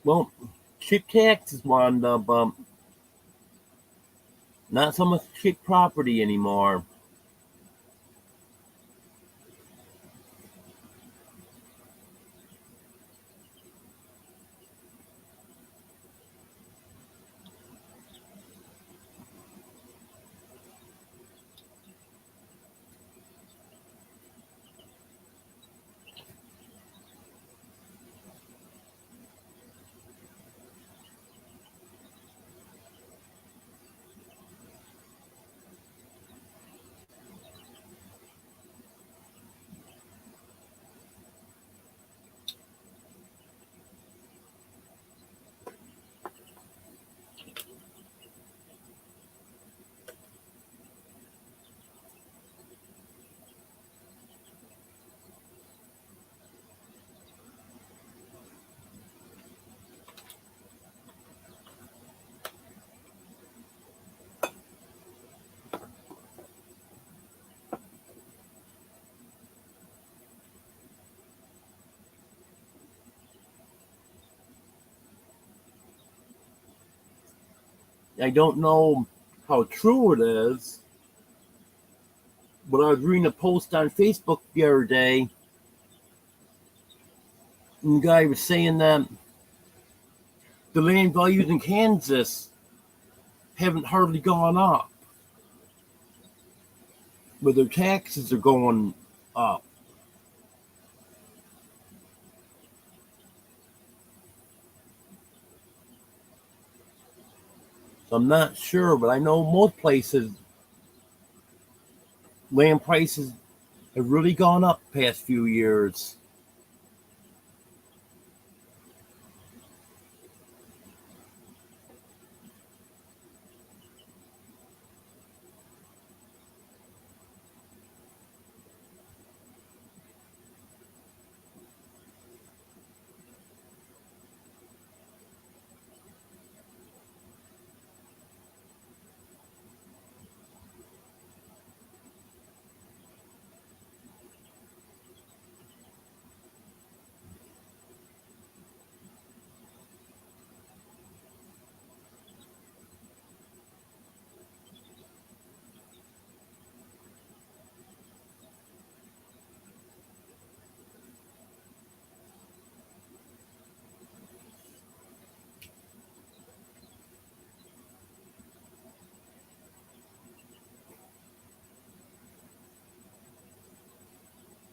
Well, cheap taxes wound up, not so much cheap property anymore. I don't know how true it is, but I was reading a post on Facebook the other day, and the guy was saying that the land values in Kansas haven't hardly gone up, but their taxes are going up. So I'm not sure, but I know most places land prices have really gone up past few years.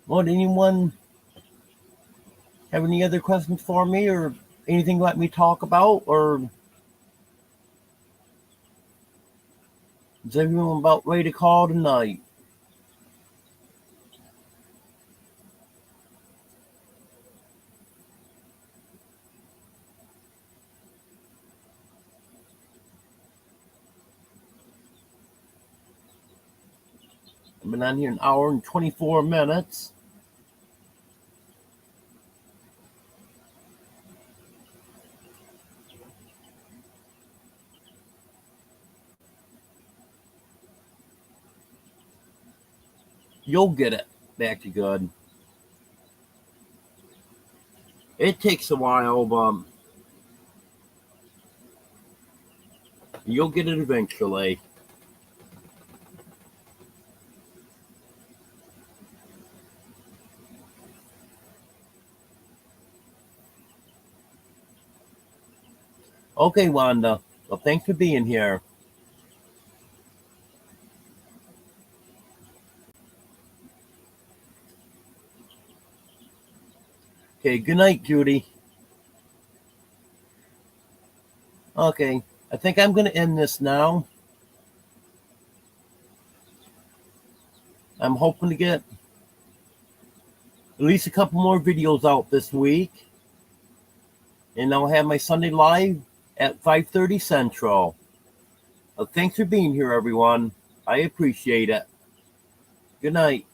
Would anyone have any other questions for me or anything let me talk about? Or is everyone about ready to call tonight? I've been on here an hour and 24 minutes. You'll get it back to good. It takes a while, but you'll get it eventually. Okay, Wanda. Well, thanks for being here. Okay, good night, Judy. Okay, I think I'm going to end this now. I'm hoping to get at least a couple more videos out this week. And I'll have my Sunday live at 5:30 Central. Well, thanks for being here, everyone. I appreciate it. Good night.